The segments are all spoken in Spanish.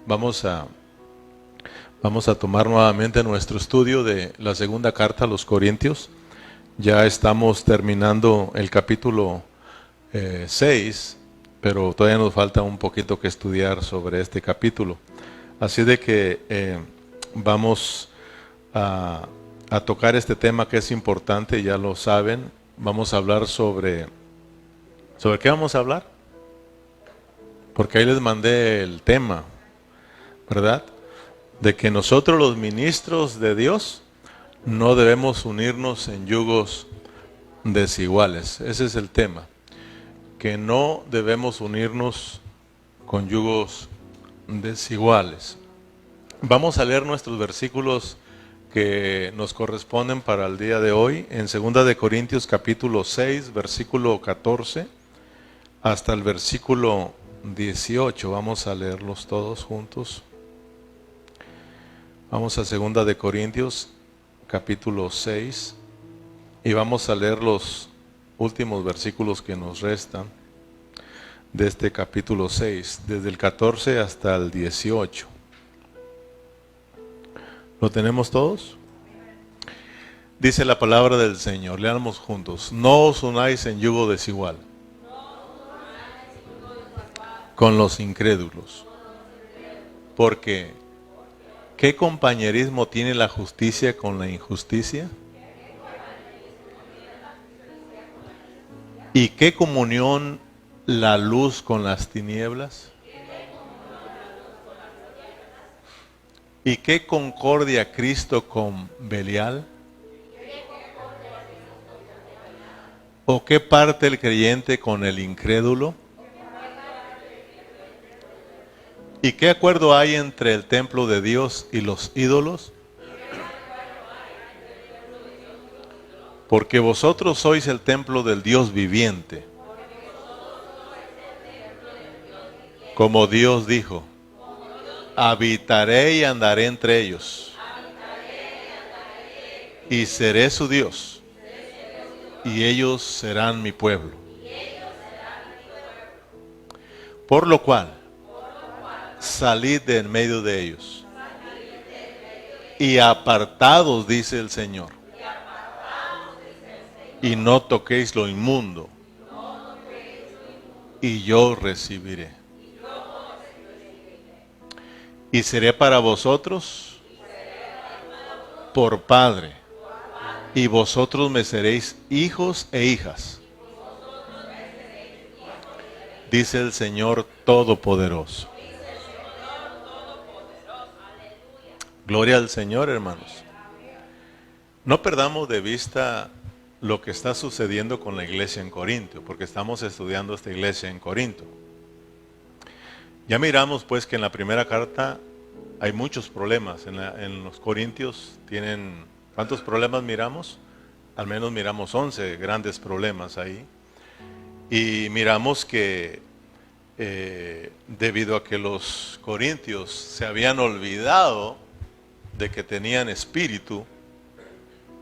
Vamos a, vamos a tomar nuevamente nuestro estudio de la segunda carta a los Corintios. Ya estamos terminando el capítulo 6, pero todavía nos falta un poquito que estudiar sobre este capítulo. Así de que vamos a tocar este tema que es importante, ya lo saben. Vamos a hablar ¿sobre qué vamos a hablar? Porque ahí les mandé el tema, ¿verdad? De que nosotros los ministros de Dios no debemos unirnos en yugos desiguales. Ese es el tema. Que no debemos unirnos con yugos desiguales. Vamos a leer nuestros versículos que nos corresponden para el día de hoy en 2 de Corintios capítulo 6, versículo 14 hasta el versículo 18. Vamos a leerlos todos juntos. Vamos a 2 de Corintios capítulo 6 y vamos a leer los últimos versículos que nos restan de este capítulo 6, desde el 14 hasta el 18. ¿Lo tenemos todos? Dice la palabra del Señor, leamos juntos: no os unáis en yugo desigual con los incrédulos, porque ¿qué compañerismo tiene la justicia con la injusticia? ¿Y qué comunión la luz con las tinieblas? ¿Y qué concordia Cristo con Belial? ¿O qué parte el creyente con el incrédulo? ¿Y qué acuerdo hay entre el templo de Dios y los ídolos? Porque vosotros sois el templo del Dios viviente. Como Dios dijo: habitaré y andaré entre ellos, y seré su Dios, y ellos serán mi pueblo. Por lo cual, salid de en medio de ellos, y apartados, dice el Señor, y no toquéis lo inmundo, y yo recibiré. Y seré para vosotros por Padre, y vosotros me seréis hijos e hijas, dice el Señor Todopoderoso. Gloria al Señor, hermanos. No perdamos de vista lo que está sucediendo con la iglesia en Corinto, porque estamos estudiando esta iglesia en Corinto. Ya miramos pues que en la primera carta hay muchos problemas. En los Corintios tienen, ¿cuántos problemas miramos? Al menos miramos 11 grandes problemas ahí. Y miramos que debido a que los corintios se habían olvidado de que tenían espíritu,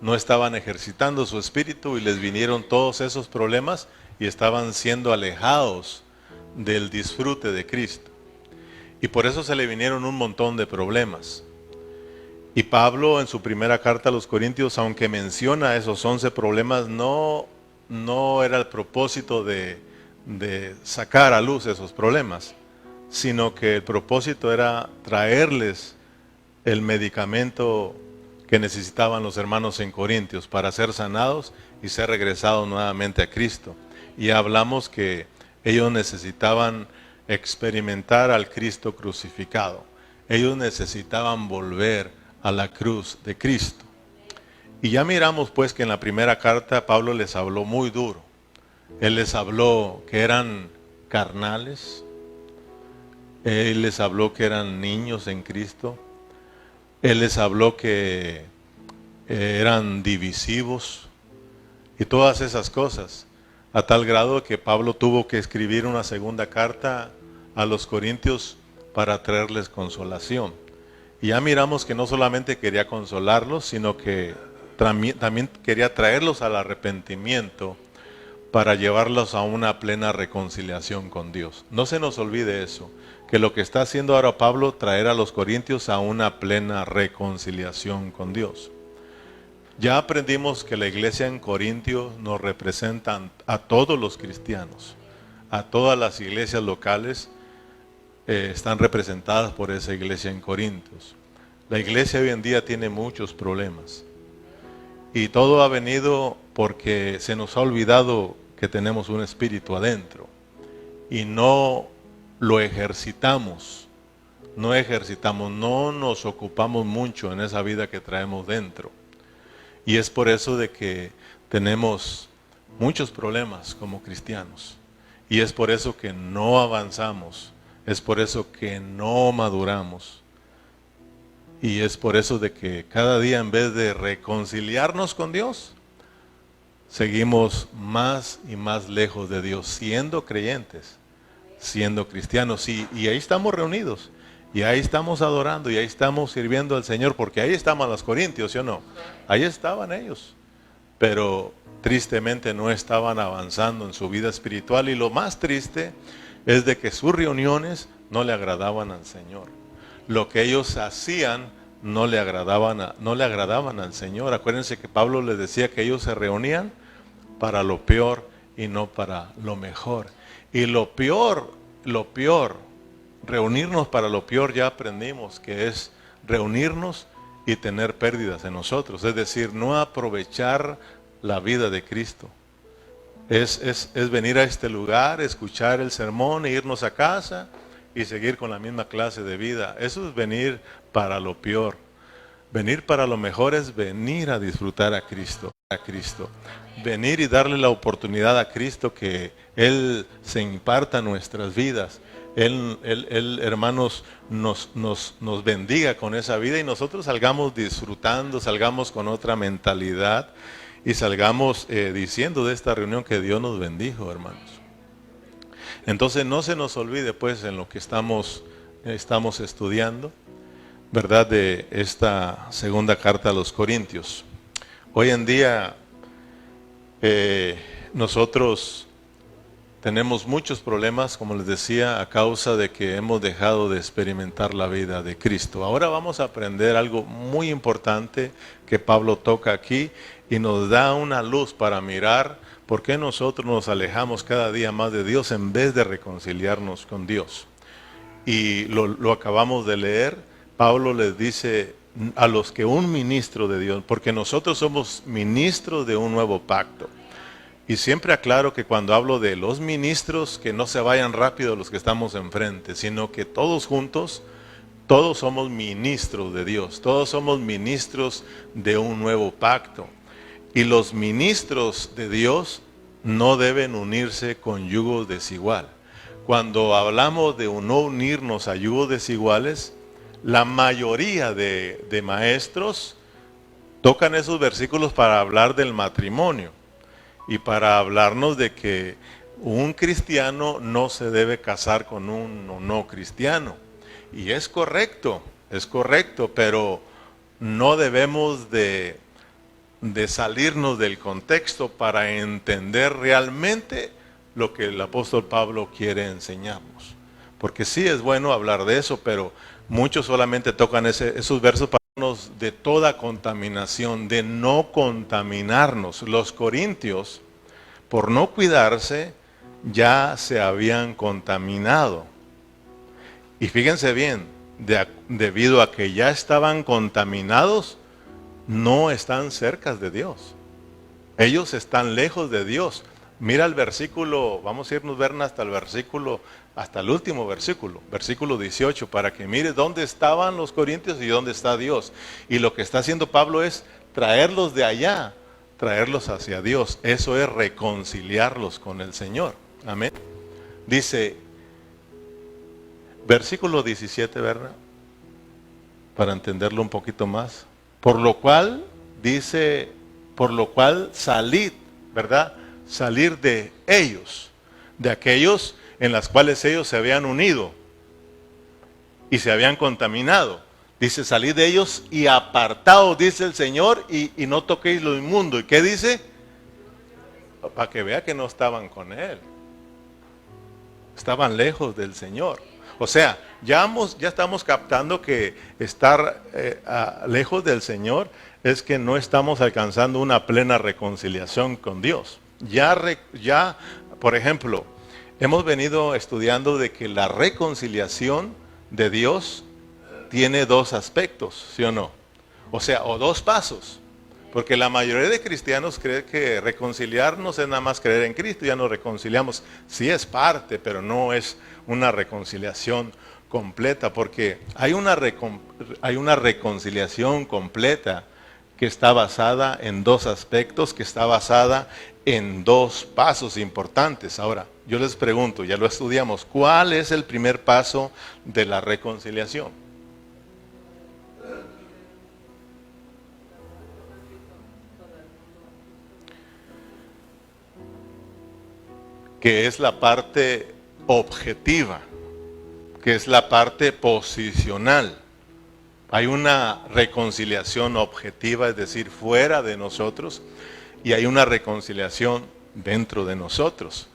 no estaban ejercitando su espíritu y les vinieron todos esos problemas y estaban siendo alejados del disfrute de Cristo. Y por eso se le vinieron un montón de problemas. Y Pablo en su primera carta a los Corintios, aunque menciona esos 11 problemas, no era el propósito de sacar a luz esos problemas, sino que el propósito era traerles el medicamento que necesitaban los hermanos en Corintios para ser sanados y ser regresados nuevamente a Cristo. Y hablamos que ellos necesitaban experimentar al Cristo crucificado. Ellos necesitaban volver a la cruz de Cristo. Y ya miramos pues que en la primera carta Pablo les habló muy duro. Él les habló que eran carnales. Él les habló que eran niños en Cristo. Él les habló que eran divisivos y todas esas cosas, a tal grado que Pablo tuvo que escribir una segunda carta a los Corintios para traerles consolación. Y ya miramos que no solamente quería consolarlos, sino que también quería traerlos al arrepentimiento para llevarlos a una plena reconciliación con Dios. No se nos olvide eso, que lo que está haciendo ahora Pablo, traer a los corintios a una plena reconciliación con Dios. Ya aprendimos que la iglesia en Corintio nos representa a todos los cristianos, a todas las iglesias locales están representadas por esa iglesia en Corintios. La iglesia hoy en día tiene muchos problemas y todo ha venido porque se nos ha olvidado que tenemos un espíritu adentro y no lo ejercitamos, no nos ocupamos mucho en esa vida que traemos dentro. Y es por eso de que tenemos muchos problemas como cristianos. Y es por eso que no avanzamos. Es por eso que no maduramos. Y es por eso de que cada día, en vez de reconciliarnos con Dios, seguimos más y más lejos de Dios, siendo creyentes, siendo cristianos. Y ahí estamos reunidos. Y ahí estamos adorando y ahí estamos sirviendo al Señor, porque ahí estaban los corintios, ¿sí o no? Ahí estaban ellos, pero tristemente no estaban avanzando en su vida espiritual, y lo más triste es de que sus reuniones no le agradaban al Señor. Lo que ellos hacían no le agradaban al Señor. Acuérdense que Pablo les decía que ellos se reunían para lo peor y no para lo mejor. Y lo peor, reunirnos para lo peor, ya aprendimos que es reunirnos y tener pérdidas en nosotros. Es decir, no aprovechar la vida de Cristo. Es venir a este lugar, escuchar el sermón e irnos a casa y seguir con la misma clase de vida. Eso es venir para lo peor. Venir para lo mejor es venir a disfrutar a Cristo. Venir y darle la oportunidad a Cristo que Él se imparta en nuestras vidas. Él, hermanos, nos bendiga con esa vida y nosotros salgamos disfrutando, salgamos con otra mentalidad y salgamos diciendo de esta reunión que Dios nos bendijo, hermanos. Entonces no se nos olvide pues en lo que estamos estudiando, ¿verdad? De esta segunda carta a los Corintios. Hoy en día nosotros tenemos muchos problemas, como les decía, a causa de que hemos dejado de experimentar la vida de Cristo. Ahora vamos a aprender algo muy importante que Pablo toca aquí y nos da una luz para mirar por qué nosotros nos alejamos cada día más de Dios en vez de reconciliarnos con Dios. Y lo acabamos de leer. Pablo les dice a los que un ministro de Dios, porque nosotros somos ministros de un nuevo pacto. Y siempre aclaro que cuando hablo de los ministros, que no se vayan rápido los que estamos enfrente, sino que todos juntos, todos somos ministros de Dios, todos somos ministros de un nuevo pacto. Y los ministros de Dios no deben unirse con yugo desigual. Cuando hablamos de no unirnos a yugos desiguales, la mayoría de maestros tocan esos versículos para hablar del matrimonio. Y para hablarnos de que un cristiano no se debe casar con un no cristiano. Y es correcto, pero no debemos de salirnos del contexto para entender realmente lo que el apóstol Pablo quiere enseñarnos. Porque sí es bueno hablar de eso, pero muchos solamente tocan esos versos para hablarnos de toda contaminación, de no contaminarnos. Los corintios, por no cuidarse, ya se habían contaminado. Y fíjense bien, debido a que ya estaban contaminados, no están cerca de Dios. Ellos están lejos de Dios. Mira el versículo, vamos a irnos ver hasta el último versículo 18, para que mires dónde estaban los corintios y dónde está Dios. Y lo que está haciendo Pablo es traerlos de allá, traerlos hacia Dios. Eso es reconciliarlos con el Señor. Amén. Dice, versículo 17, ¿verdad? Para entenderlo un poquito más. Por lo cual salid, ¿verdad? Salir de ellos, de aquellos en las cuales ellos se habían unido y se habían contaminado. Dice, salid de ellos y apartaos, dice el Señor, y no toquéis lo inmundo. ¿Y qué dice? Para que vea que no estaban con Él. Estaban lejos del Señor. O sea, ya estamos captando que estar lejos del Señor es que no estamos alcanzando una plena reconciliación con Dios. Ya, por ejemplo, hemos venido estudiando de que la reconciliación de Dios tiene dos aspectos, ¿sí o no? O sea, o dos pasos. Porque la mayoría de cristianos cree que reconciliarnos es nada más creer en Cristo, ya nos reconciliamos. Sí es parte, pero no es una reconciliación completa, porque hay una reconciliación completa que está basada en dos aspectos, que está basada en dos pasos importantes. Ahora, yo les pregunto, ya lo estudiamos, ¿cuál es el primer paso de la reconciliación? Que es la parte objetiva, que es la parte posicional. Hay una reconciliación objetiva, es decir, fuera de nosotros, y hay una reconciliación dentro de nosotros.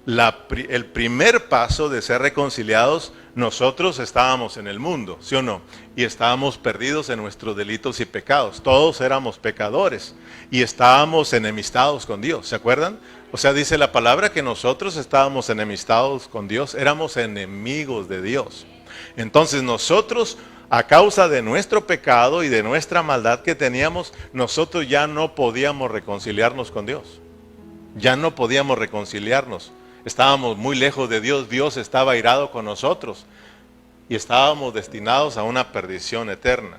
El primer paso de ser reconciliados, nosotros estábamos en el mundo, ¿sí o no? Y estábamos perdidos en nuestros delitos y pecados. Todos éramos pecadores y estábamos enemistados con Dios, ¿se acuerdan? O sea, dice la palabra que nosotros estábamos enemistados con Dios, éramos enemigos de Dios. Entonces nosotros, a causa de nuestro pecado y de nuestra maldad que teníamos, nosotros ya no podíamos reconciliarnos con Dios. Ya no podíamos reconciliarnos. Estábamos muy lejos de Dios, Dios estaba airado con nosotros y estábamos destinados a una perdición eterna.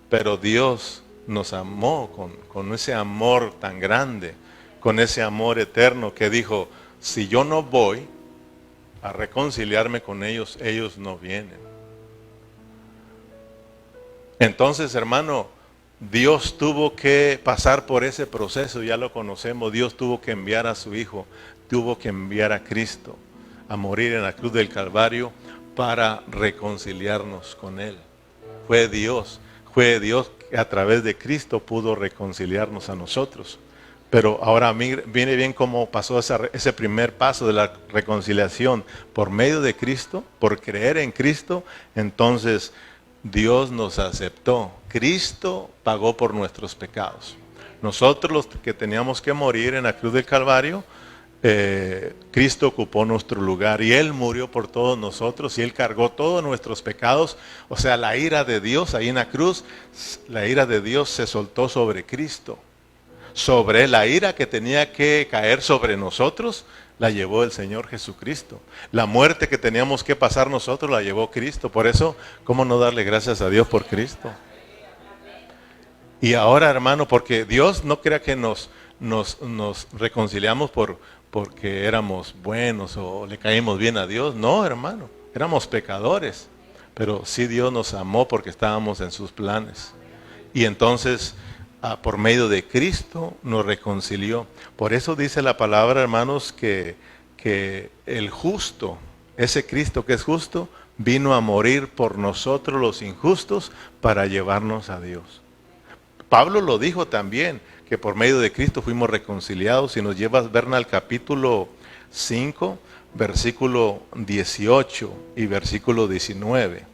Pero Dios nos amó con ese amor tan grande, con ese amor eterno que dijo, si yo no voy a reconciliarme con ellos, ellos no vienen. Entonces, hermano, Dios tuvo que pasar por ese proceso, ya lo conocemos, Dios tuvo que enviar a su Hijo, tuvo que enviar a Cristo a morir en la cruz del Calvario para reconciliarnos con Él. Fue Dios que a través de Cristo pudo reconciliarnos a nosotros. Pero ahora viene bien cómo pasó ese primer paso de la reconciliación por medio de Cristo, por creer en Cristo. Entonces Dios nos aceptó. Cristo pagó por nuestros pecados. Nosotros los que teníamos que morir en la cruz del Calvario, Cristo ocupó nuestro lugar y Él murió por todos nosotros y Él cargó todos nuestros pecados. O sea, la ira de Dios ahí en la cruz, la ira de Dios se soltó sobre Cristo. Sobre la ira que tenía que caer sobre nosotros, la llevó el Señor Jesucristo. La muerte que teníamos que pasar nosotros, la llevó Cristo. Por eso, ¿cómo no darle gracias a Dios por Cristo? Y ahora, hermano, porque Dios no crea que nos reconciliamos porque éramos buenos o le caímos bien a Dios. No, hermano, éramos pecadores. Pero sí Dios nos amó porque estábamos en sus planes. Y entonces, por medio de Cristo nos reconcilió. Por eso dice la palabra, hermanos, que el justo, ese Cristo que es justo, vino a morir por nosotros los injustos para llevarnos a Dios. Pablo lo dijo también, que por medio de Cristo fuimos reconciliados. Y nos llevas, Berna, al capítulo 5, versículo 18 y versículo 19.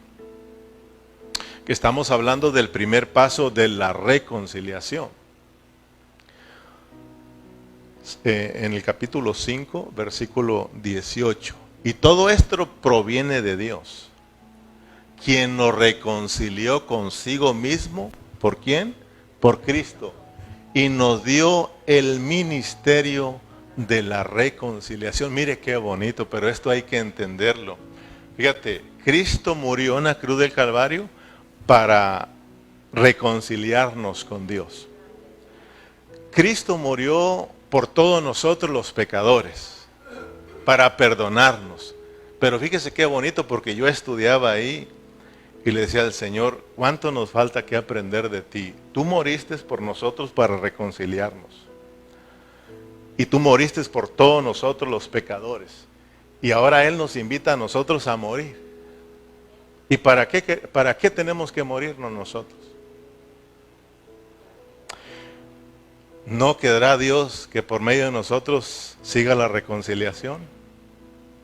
Que estamos hablando del primer paso de la reconciliación. En el capítulo 5, versículo 18. Y todo esto proviene de Dios, quien nos reconcilió consigo mismo. ¿Por quién? Por Cristo. Y nos dio el ministerio de la reconciliación. Mire qué bonito, pero esto hay que entenderlo. Fíjate, Cristo murió en la cruz del Calvario para reconciliarnos con Dios. Cristo murió por todos nosotros los pecadores, para perdonarnos. Pero fíjese qué bonito, porque yo estudiaba ahí y le decía al Señor, ¿cuánto nos falta que aprender de ti? Tú moriste por nosotros para reconciliarnos. Y tú moriste por todos nosotros los pecadores. Y ahora Él nos invita a nosotros a morir. ¿Y para qué tenemos que morirnos nosotros? ¿No quedará Dios que por medio de nosotros siga la reconciliación?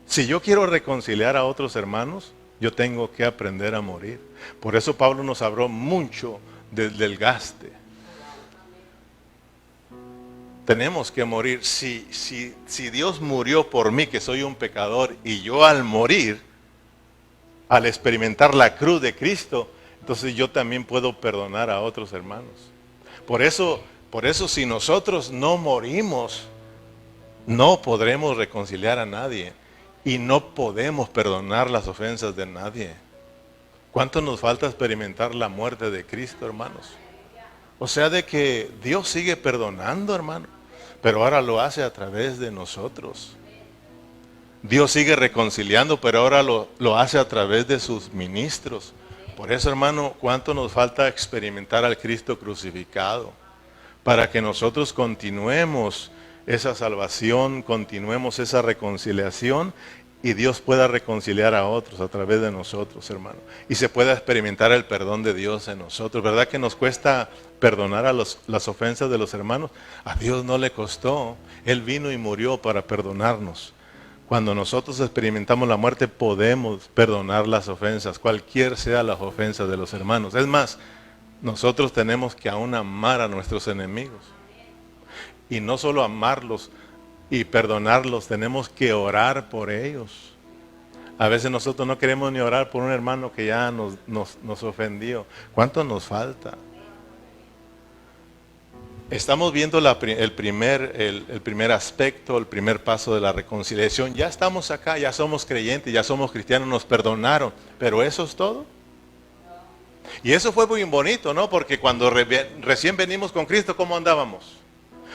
Si yo quiero reconciliar a otros hermanos, Yo tengo que aprender a morir. Por eso Pablo nos habló mucho del desgaste. Tenemos que morir. Si Dios murió por mí, que soy un pecador, y yo al morir, al experimentar la cruz de Cristo, entonces yo también puedo perdonar a otros hermanos. Por eso si nosotros no morimos, no podremos reconciliar a nadie y no podemos perdonar las ofensas de nadie. ¿Cuánto nos falta experimentar la muerte de Cristo, hermanos? O sea, de que Dios sigue perdonando, hermano, pero ahora lo hace a través de nosotros. Dios sigue reconciliando, pero ahora lo hace a través de sus ministros. Por eso, hermano, ¿cuánto nos falta experimentar al Cristo crucificado? Para que nosotros continuemos esa salvación, continuemos esa reconciliación y Dios pueda reconciliar a otros a través de nosotros, hermano. Y se pueda experimentar el perdón de Dios en nosotros. ¿Verdad que nos cuesta perdonar a las ofensas de los hermanos? A Dios no le costó. Él vino y murió para perdonarnos. Cuando nosotros experimentamos la muerte podemos perdonar las ofensas, cualquier sea las ofensas de los hermanos. Es más, nosotros tenemos que aún amar a nuestros enemigos. Y no solo amarlos y perdonarlos, tenemos que orar por ellos. A veces nosotros no queremos ni orar por un hermano que ya nos ofendió. ¿Cuánto nos falta? Estamos viendo el primer aspecto, el primer paso de la reconciliación. Ya estamos acá, ya somos creyentes, ya somos cristianos, nos perdonaron. ¿Pero eso es todo? Y eso fue muy bonito, ¿no? Porque cuando recién venimos con Cristo, ¿cómo andábamos?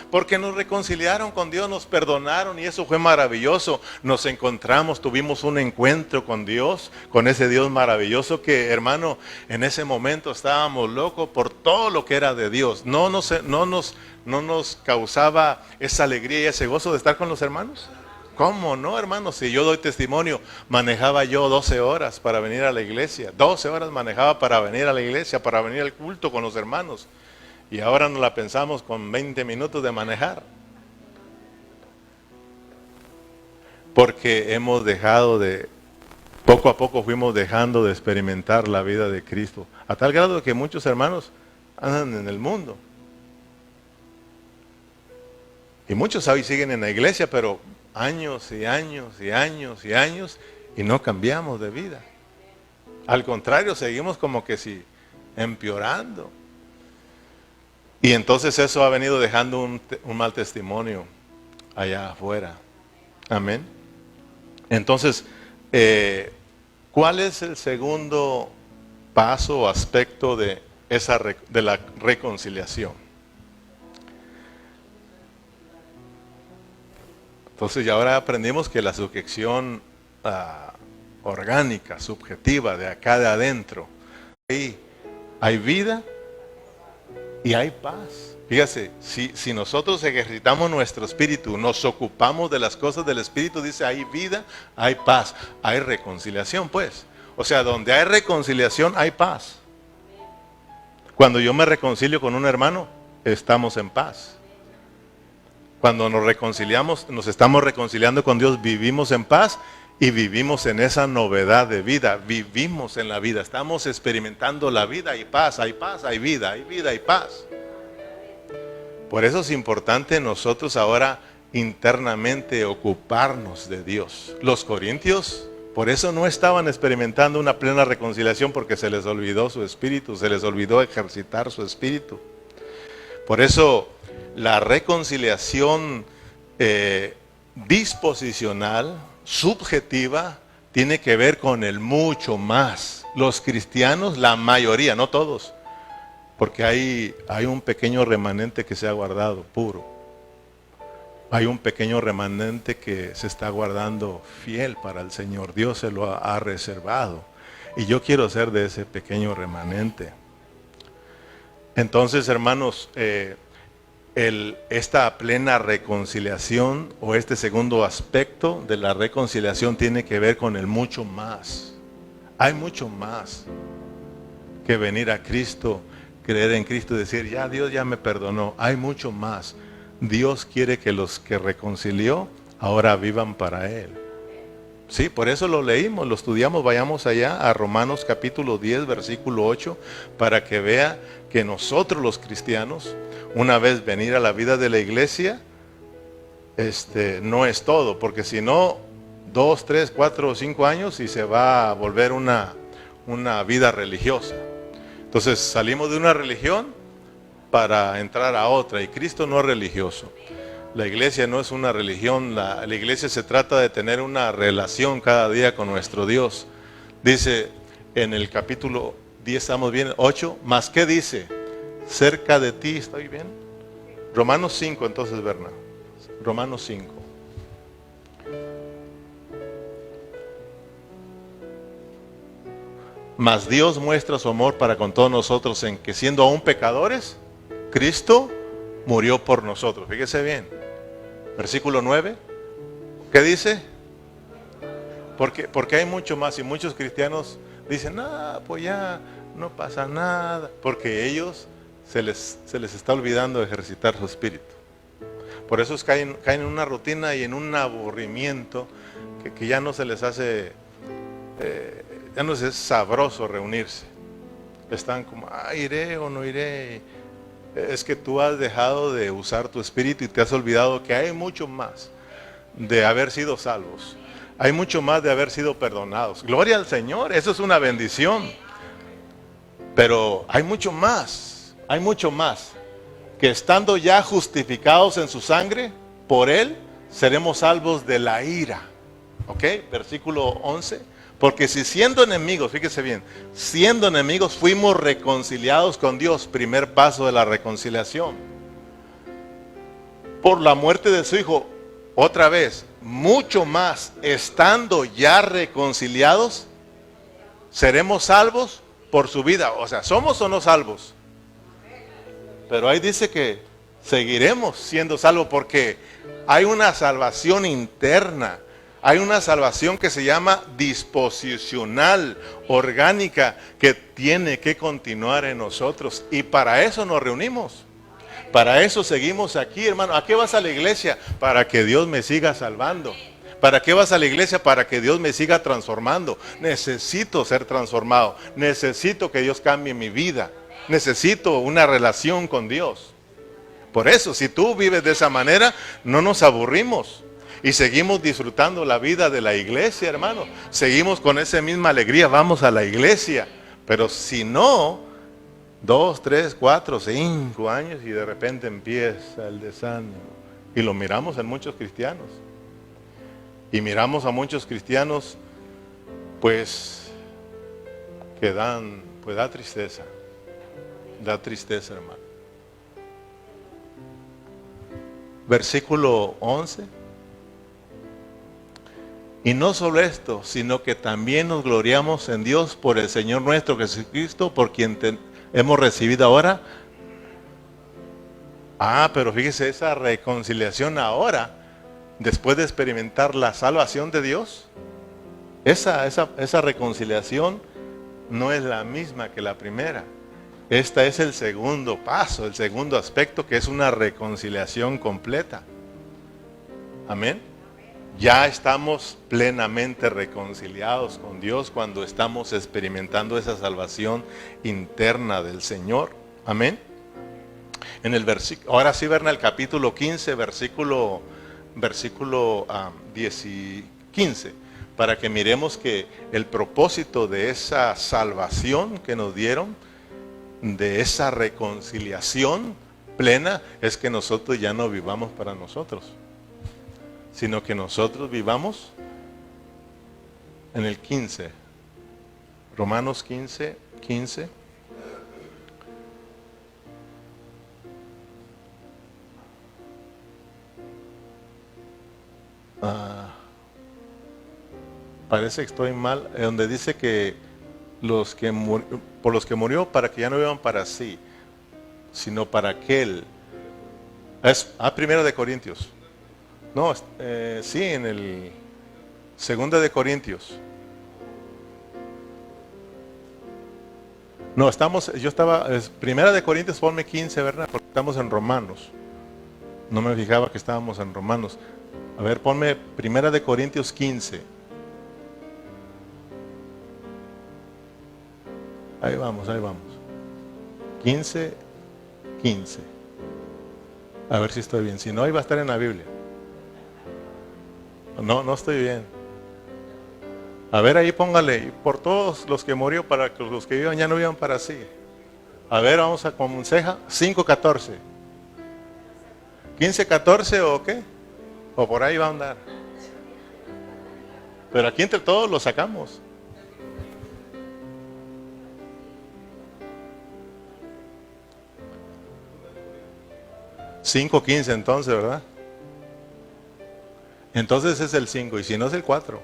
Porque nos reconciliaron con Dios, nos perdonaron y eso fue maravilloso. Nos encontramos, tuvimos un encuentro con Dios, con ese Dios maravilloso que, hermano, en ese momento estábamos locos por todo lo que era de Dios. No nos causaba esa alegría y ese gozo de estar con los hermanos. ¿Cómo no, hermano? Si yo doy testimonio, manejaba yo 12 horas para venir a la iglesia. 12 horas manejaba para venir a la iglesia, para venir al culto con los hermanos. Y ahora nos la pensamos con 20 minutos de manejar. Porque hemos dejado poco a poco fuimos dejando de experimentar la vida de Cristo. A tal grado que muchos hermanos andan en el mundo. Y muchos hoy siguen en la iglesia, pero años y años y años y años y no cambiamos de vida. Al contrario, seguimos como que si empeorando. Y entonces eso ha venido dejando un mal testimonio allá afuera. Amén. Entonces, ¿cuál es el segundo paso o aspecto de la reconciliación? Entonces ya ahora aprendimos que la sujeción orgánica, subjetiva, de acá de adentro, hay vida y hay paz. Fíjese, si nosotros ejercitamos nuestro espíritu, nos ocupamos de las cosas del espíritu, dice, hay vida, hay paz, hay reconciliación, pues. O sea, donde hay reconciliación, hay paz. Cuando yo me reconcilio con un hermano, estamos en paz. Cuando nos reconciliamos, nos estamos reconciliando con Dios, vivimos en paz y vivimos en esa novedad de vida. Vivimos en la vida, estamos experimentando la vida y paz, hay vida y paz. Por eso es importante nosotros ahora internamente ocuparnos de Dios. Los corintios, por eso no estaban experimentando una plena reconciliación, porque se les olvidó su espíritu, se les olvidó ejercitar su espíritu. Por eso la reconciliación disposicional, subjetiva, tiene que ver con el mucho más. Los cristianos, la mayoría, no todos, porque hay un pequeño remanente que se ha guardado puro. Hay un pequeño remanente que se está guardando fiel para el Señor. Dios se lo ha reservado. Y yo quiero ser de ese pequeño remanente. Entonces, hermanos, esta plena reconciliación o este segundo aspecto de la reconciliación tiene que ver con el mucho más. Hay mucho más que venir a Cristo, creer en Cristo y decir, ya Dios ya me perdonó. Hay mucho más. Dios quiere que los que reconcilió ahora vivan para Él. Sí, por eso lo leímos, lo estudiamos. Vayamos allá a Romanos capítulo 10, versículo 8, para que vea que nosotros los cristianos, una vez venir a la vida de la iglesia, no es todo, porque si no, 2, 3, 4 o 5 años y se va a volver una vida religiosa. Entonces salimos de una religión para entrar a otra, y Cristo no es religioso. La iglesia no es una religión, la iglesia se trata de tener una relación cada día con nuestro Dios. Dice en el capítulo 10, estamos bien, 8, ¿más qué dice? Cerca de ti, ¿estoy bien? Romanos 5, entonces, Berna. Romanos 5. Mas Dios muestra su amor para con todos nosotros en que siendo aún pecadores, Cristo murió por nosotros. Fíjese bien. Versículo 9. ¿Qué dice? Porque hay mucho más, y muchos cristianos dicen, pues ya no pasa nada, porque ellos se les está olvidando ejercitar su espíritu. Por eso caen en una rutina y en un aburrimiento que ya no se les hace, ya no es sabroso reunirse. Están como, iré o no iré. Es que tú has dejado de usar tu espíritu y te has olvidado que hay mucho más de haber sido salvos. Hay mucho más de haber sido perdonados. Gloria al Señor, eso es una bendición. Pero hay mucho más, que estando ya justificados en su sangre, por Él seremos salvos de la ira. ¿Ok? Versículo 11. Porque si siendo enemigos, fíjese bien, siendo enemigos fuimos reconciliados con Dios, primer paso de la reconciliación, por la muerte de su Hijo, otra vez, mucho más, estando ya reconciliados, seremos salvos por su vida. O sea, ¿somos o no salvos? Pero ahí dice que seguiremos siendo salvos porque hay una salvación interna. Hay una salvación que se llama disposicional, orgánica, que tiene que continuar en nosotros. Y para eso nos reunimos. Para eso seguimos aquí, hermano. ¿A qué vas a la iglesia? Para que Dios me siga salvando. ¿Para qué vas a la iglesia? Para que Dios me siga transformando. Necesito ser transformado. Necesito que Dios cambie mi vida. Necesito una relación con Dios. Por eso, si tú vives de esa manera, no nos aburrimos. Y seguimos disfrutando la vida de la iglesia, hermano. Seguimos con esa misma alegría, vamos a la iglesia. Pero si no, 2, 3, 4, 5 años y de repente empieza el desánimo. Y lo miramos en muchos cristianos. Y miramos a muchos cristianos, pues, que da tristeza. Da tristeza, hermano. Versículo 11. Y no solo esto, sino que también nos gloriamos en Dios por el Señor nuestro Jesucristo, por quien hemos recibido ahora. Pero fíjese, esa reconciliación ahora, después de experimentar la salvación de Dios, esa reconciliación no es la misma que la primera. Este es el segundo paso, el segundo aspecto, que es una reconciliación completa. Amén. Ya estamos plenamente reconciliados con Dios cuando estamos experimentando esa salvación interna del Señor. Amén. En el versículo, ahora sí, Berna, el capítulo 15, versículo 10 y 15, para que miremos que el propósito de esa salvación que nos dieron, de esa reconciliación plena, es que nosotros ya no vivamos para nosotros, sino que nosotros vivamos en el 15, Romanos 15, 15. Parece que estoy mal, donde dice que por los que murió, para que ya no vivan para sí, sino para aquel. Primero de Corintios. No, sí, en el Segunda de Corintios. No, Primera de Corintios, ponme 15, ¿verdad? Porque estamos en Romanos. No me fijaba que estábamos en Romanos. A ver, ponme Primera de Corintios 15. vamos, ahí vamos. 15, 15. A ver si estoy bien. Si no, iba a estar en la Biblia. No, no estoy bien. A ver, ahí póngale, por todos los que murió, para que los que vivan ya no vivan para sí. A ver, vamos a conseja 5:14. 15:14 o qué? O por ahí va a andar. Pero aquí entre todos lo sacamos. $5:15 entonces, ¿verdad? Entonces es el 5 y si no es el 4.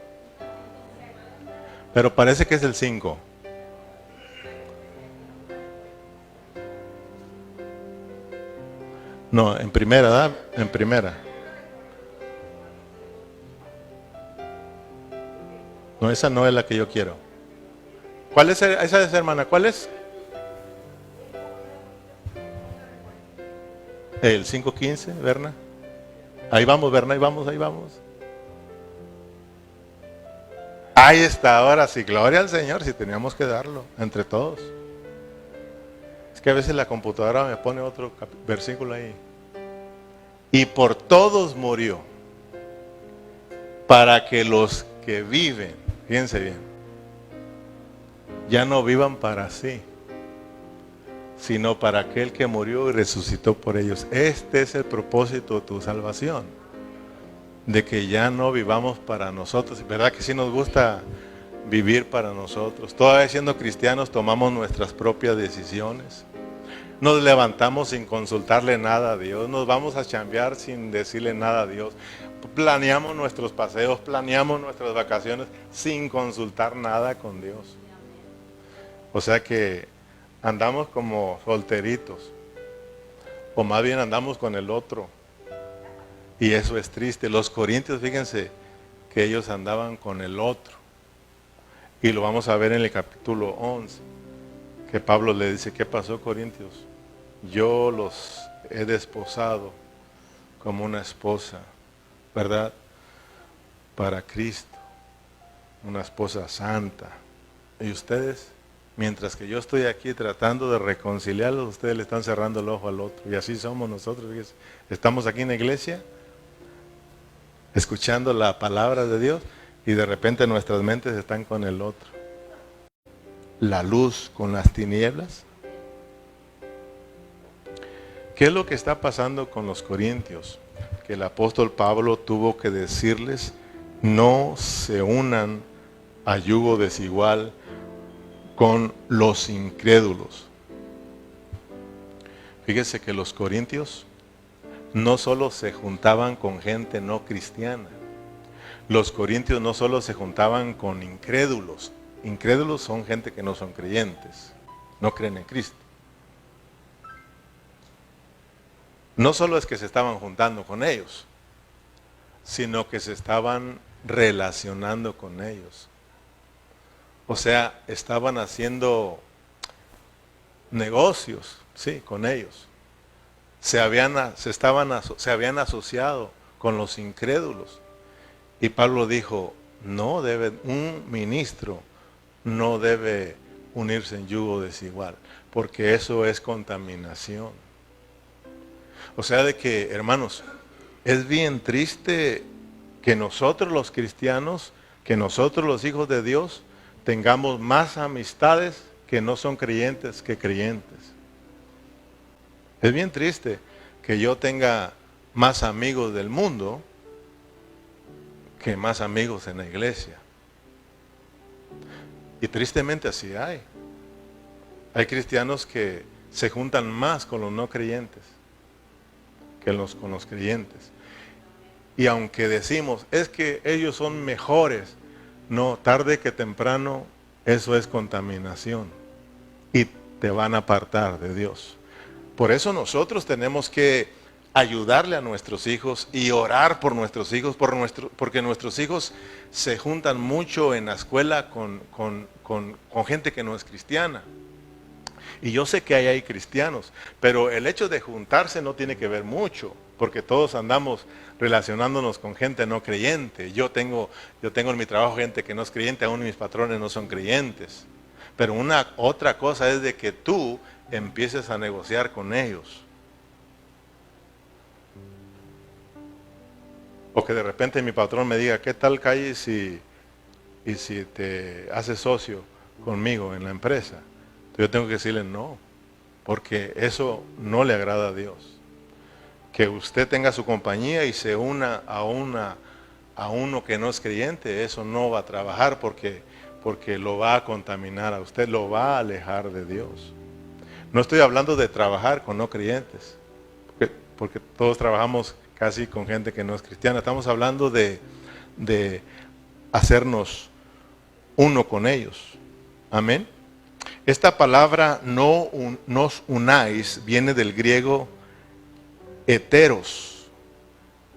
Pero parece que es el 5. No, en primera, ¿verdad? En primera. No, esa no es la que yo quiero. ¿Cuál es esa es, hermana? ¿Cuál es? El 5:15, Berna. Ahí vamos, Berna, ahí vamos, ahí vamos. Ahí está, ahora sí, gloria al Señor, si teníamos que darlo, entre todos. Es que a veces la computadora me pone otro versículo ahí. Y por todos murió, para que los que viven, fíjense bien, ya no vivan para sí, sino para aquel que murió y resucitó por ellos. Este es el propósito de tu salvación, de que ya no vivamos para nosotros. ¿Verdad que sí nos gusta vivir para nosotros? Todavía siendo cristianos tomamos nuestras propias decisiones. Nos levantamos sin consultarle nada a Dios, nos vamos a chambear sin decirle nada a Dios. Planeamos nuestros paseos, planeamos nuestras vacaciones sin consultar nada con Dios. O sea que andamos como solteritos, o más bien andamos con el otro. Y eso es triste. Los corintios, fíjense que ellos andaban con el otro. Y lo vamos a ver en el capítulo 11, que Pablo le dice, ¿qué pasó, corintios? Yo los he desposado como una esposa, ¿verdad? Para Cristo, una esposa santa. Y ustedes, mientras que yo estoy aquí tratando de reconciliarlos, ustedes le están cerrando el ojo al otro. Y así somos nosotros, fíjense. Estamos aquí en la iglesia, escuchando la palabra de Dios, y de repente nuestras mentes están con el otro. La luz con las tinieblas. ¿Qué es lo que está pasando con los corintios? Que el apóstol Pablo tuvo que decirles, no se unan a yugo desigual con los incrédulos. Fíjese que los corintios no solo se juntaban con gente no cristiana. Los corintios no solo se juntaban con incrédulos. Incrédulos son gente que no son creyentes, no creen en Cristo. No solo es que se estaban juntando con ellos, sino que se estaban relacionando con ellos. O sea, estaban haciendo negocios, sí, con ellos. Se habían asociado con los incrédulos. Y Pablo dijo, un ministro no debe unirse en yugo desigual, porque eso es contaminación. O sea, de que, hermanos, es bien triste que nosotros los cristianos, que nosotros los hijos de Dios, tengamos más amistades que no son creyentes que creyentes. Es bien triste que yo tenga más amigos del mundo que más amigos en la iglesia. Y tristemente así hay. Hay cristianos que se juntan más con los no creyentes que con los creyentes. Y aunque decimos, es que ellos son mejores, no, tarde que temprano, eso es contaminación. Y te van a apartar de Dios. Por eso nosotros tenemos que ayudarle a nuestros hijos y orar por nuestros hijos, porque nuestros hijos se juntan mucho en la escuela con gente que no es cristiana. Y yo sé que hay cristianos, pero el hecho de juntarse no tiene que ver mucho, porque todos andamos relacionándonos con gente no creyente. Yo tengo en mi trabajo gente que no es creyente, aún mis patrones no son creyentes. Pero una otra cosa es de que tú empieces a negociar con ellos. O que de repente mi patrón me diga, ¿qué tal calle si te haces socio conmigo en la empresa? Entonces yo tengo que decirle no, porque eso no le agrada a Dios. Que usted tenga su compañía y se una a uno que no es creyente, eso no va a trabajar porque lo va a contaminar a usted, lo va a alejar de Dios. No estoy hablando de trabajar con no creyentes, porque todos trabajamos casi con gente que no es cristiana. Estamos hablando de hacernos uno con ellos. Amén. Esta palabra nos unáis viene del griego heteros.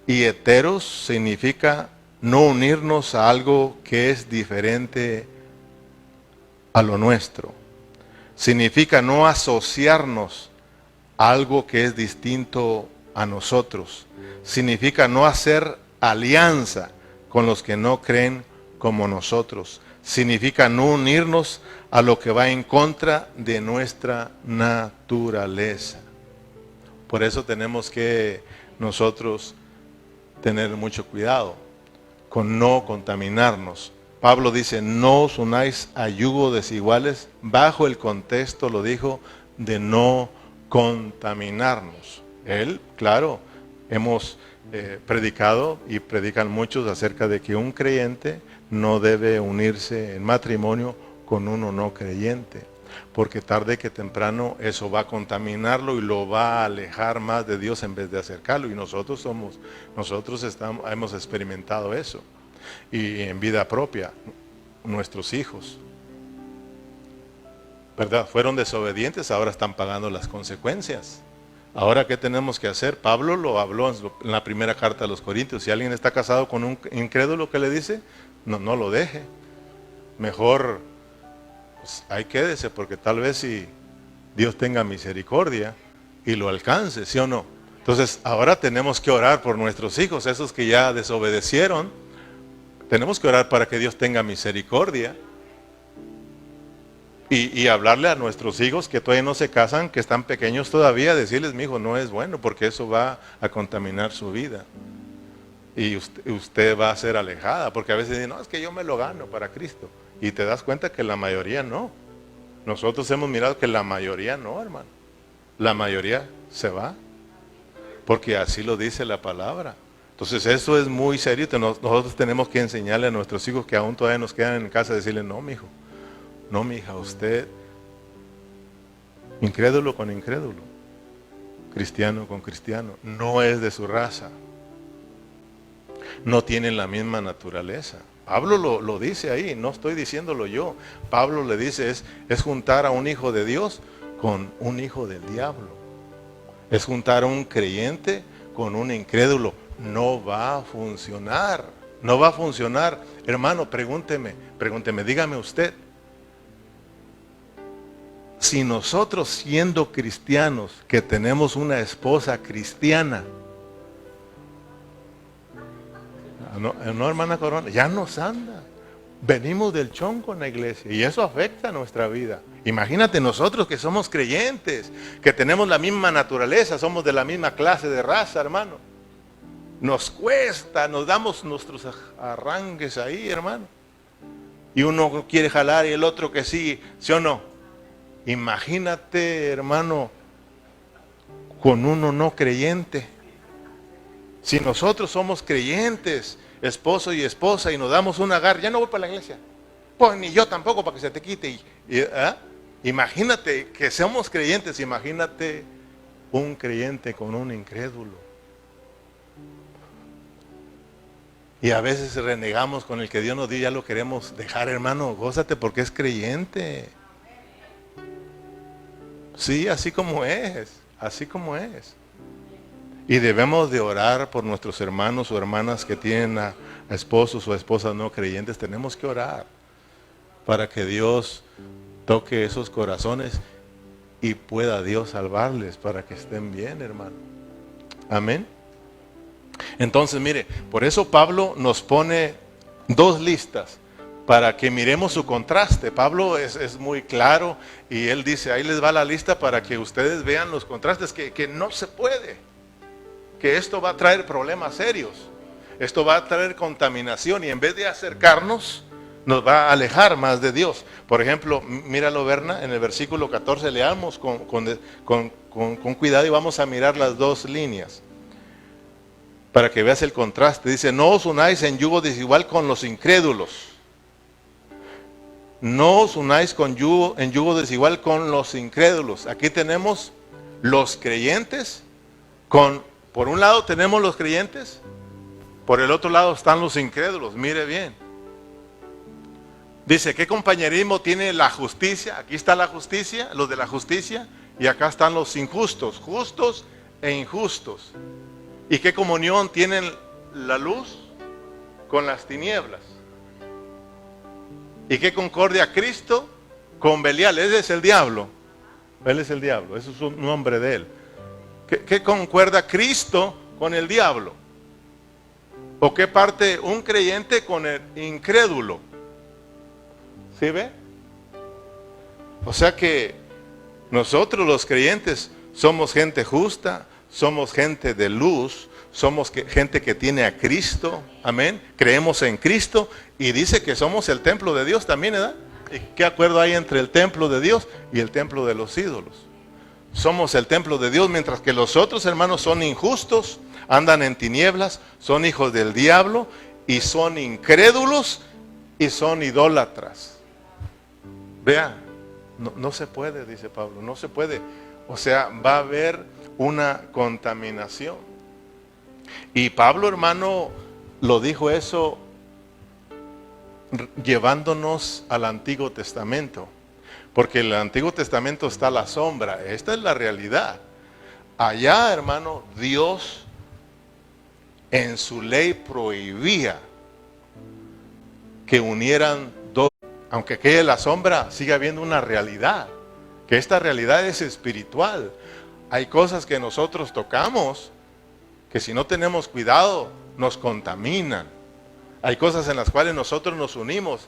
Y heteros significa no unirnos a algo que es diferente a lo nuestro. Significa no asociarnos a algo que es distinto a nosotros. Significa no hacer alianza con los que no creen como nosotros. Significa no unirnos a lo que va en contra de nuestra naturaleza. Por eso tenemos que nosotros tener mucho cuidado con no contaminarnos. Pablo dice, no os unáis a yugo desiguales, bajo el contexto, lo dijo, de no contaminarnos. Él, claro, hemos predicado y predican muchos acerca de que un creyente no debe unirse en matrimonio con uno no creyente, porque tarde que temprano eso va a contaminarlo y lo va a alejar más de Dios en vez de acercarlo. Y nosotros hemos experimentado eso, y en vida propia, nuestros hijos, ¿verdad? Fueron desobedientes, ahora están pagando las consecuencias. Ahora, ¿qué tenemos que hacer? Pablo lo habló en la primera carta a los Corintios. Si alguien está casado con un incrédulo, ¿qué le dice? No lo deje. Mejor, pues, ahí quédese, porque tal vez si Dios tenga misericordia y lo alcance, ¿sí o no? Entonces, ahora tenemos que orar por nuestros hijos, esos que ya desobedecieron. Tenemos que orar para que Dios tenga misericordia. Y hablarle a nuestros hijos que todavía no se casan, que están pequeños todavía, decirles, mi hijo, no es bueno, porque eso va a contaminar su vida. Y usted va a ser alejada, porque a veces dicen, no, es que yo me lo gano para Cristo. Y te das cuenta que la mayoría no. Nosotros hemos mirado que la mayoría no, hermano. La mayoría se va, porque así lo dice la palabra. Entonces eso es muy serio. Nosotros tenemos que enseñarle a nuestros hijos que aún todavía nos quedan en casa, decirle, no, mi hijo. No, mi hija, usted, incrédulo con incrédulo, cristiano con cristiano, no es de su raza, no tienen la misma naturaleza. Pablo lo dice ahí, no estoy diciéndolo yo. Pablo le dice, es juntar a un hijo de Dios con un hijo del diablo. Es juntar a un creyente con un incrédulo. No va a funcionar, no va a funcionar. Hermano, pregúnteme, dígame usted. Si nosotros siendo cristianos, que tenemos una esposa cristiana, no hermana Corona, ya nos anda, venimos del chonco en la iglesia y eso afecta a nuestra vida. Imagínate nosotros que somos creyentes, que tenemos la misma naturaleza, somos de la misma clase de raza, hermano. Nos cuesta, nos damos nuestros arranques ahí, hermano. Y uno quiere jalar y el otro que sí, ¿sí o no? Imagínate, hermano, con uno no creyente. Si nosotros somos creyentes, esposo y esposa, y nos damos un agarre, ya no voy para la iglesia, pues ni yo tampoco para que se te quite. Imagínate que somos creyentes, imagínate un creyente con un incrédulo. Y a veces renegamos con el que Dios nos dio, ya lo queremos dejar, hermano, gózate porque es creyente. Sí, así como es. Y debemos de orar por nuestros hermanos o hermanas que tienen a esposos o esposas no creyentes. Tenemos que orar para que Dios toque esos corazones y pueda Dios salvarles para que estén bien, hermano. Amén. Entonces, mire, por eso Pablo nos pone dos listas para que miremos su contraste. Pablo es muy claro y él dice, ahí les va la lista para que ustedes vean los contrastes, que no se puede, que esto va a traer problemas serios, esto va a traer contaminación y en vez de acercarnos, nos va a alejar más de Dios. Por ejemplo, míralo, Berna, en el versículo 14, leamos con cuidado y vamos a mirar las dos líneas para que veas el contraste. Dice, no os unáis en yugo desigual con los incrédulos. No os unáis en yugo desigual con los incrédulos. Aquí tenemos los creyentes, por un lado tenemos los creyentes, por el otro lado están los incrédulos. Mire bien. Dice, ¿qué compañerismo tiene la justicia? Aquí está la justicia, los de la justicia, y acá están los injustos, justos e injustos. ¿Y qué comunión tienen la luz con las tinieblas? ¿Y qué concordia Cristo con Belial? Ese es el diablo. Él es el diablo, ese es un nombre de él. ¿Qué concuerda Cristo con el diablo? ¿O qué parte un creyente con el incrédulo? ¿Sí ve? O sea que nosotros los creyentes somos gente justa, somos gente de luz, somos gente que tiene a Cristo, amén, creemos en Cristo y dice que somos el templo de Dios también, ¿verdad? ¿Y qué acuerdo hay entre el templo de Dios y el templo de los ídolos? Somos el templo de Dios, mientras que los otros hermanos son injustos, andan en tinieblas, son hijos del diablo y son incrédulos y son idólatras. Vea, no se puede, dice Pablo, no se puede. O sea, va a haber una contaminación. Y Pablo, hermano, lo dijo eso llevándonos al Antiguo Testamento. Porque en el Antiguo Testamento está la sombra, esta es la realidad. Allá, hermano, Dios en su ley prohibía que unieran dos. Aunque quede la sombra, sigue habiendo una realidad, que esta realidad es espiritual. Hay cosas que nosotros tocamos, que si no tenemos cuidado, nos contaminan. Hay cosas en las cuales nosotros nos unimos,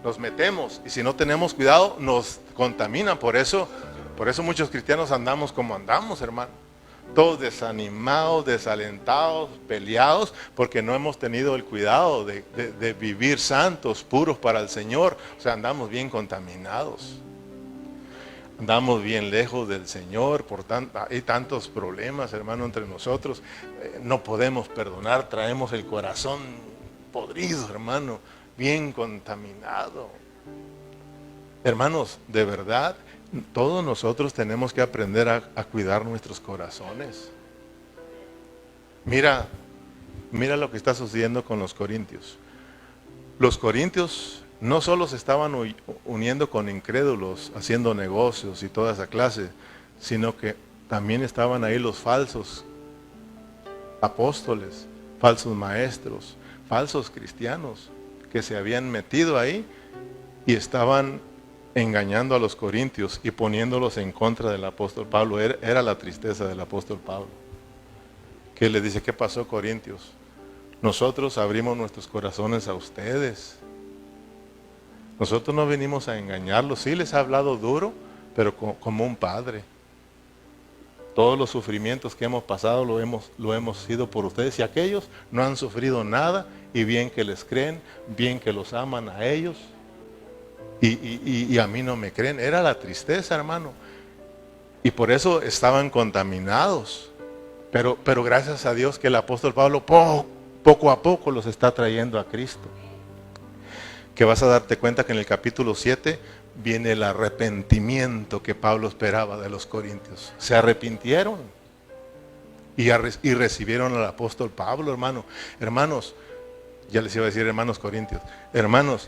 nos metemos, y si no tenemos cuidado, nos contaminan. Por eso muchos cristianos andamos como andamos, hermano. Todos desanimados, desalentados, peleados, porque no hemos tenido el cuidado de vivir santos, puros para el Señor. O sea, andamos bien contaminados. Andamos bien lejos del Señor, hay tantos problemas, hermano, entre nosotros. No podemos perdonar, traemos el corazón podrido, hermano, bien contaminado. Hermanos, de verdad, todos nosotros tenemos que aprender a cuidar nuestros corazones. Mira lo que está sucediendo con los corintios. Los corintios no solo se estaban uniendo con incrédulos, haciendo negocios y toda esa clase, sino que también estaban ahí los falsos apóstoles, falsos maestros, falsos cristianos que se habían metido ahí y estaban engañando a los corintios y poniéndolos en contra del apóstol Pablo. Era la tristeza del apóstol Pablo, que le dice, ¿qué pasó, corintios? Nosotros abrimos nuestros corazones a ustedes. Nosotros no venimos a engañarlos. Sí les ha hablado duro, pero como un padre. Todos los sufrimientos que hemos pasado lo hemos sido por ustedes, y aquellos no han sufrido nada, y bien que les creen, bien que los aman a ellos, y a mí no me creen. Era la tristeza, hermano, y por eso estaban contaminados, pero gracias a Dios que el apóstol Pablo poco a poco los está trayendo a Cristo. Que vas a darte cuenta que en el capítulo 7 viene el arrepentimiento que Pablo esperaba de los corintios. Se arrepintieron y recibieron al apóstol Pablo, hermano. Hermanos, ya les iba a decir hermanos corintios. Hermanos,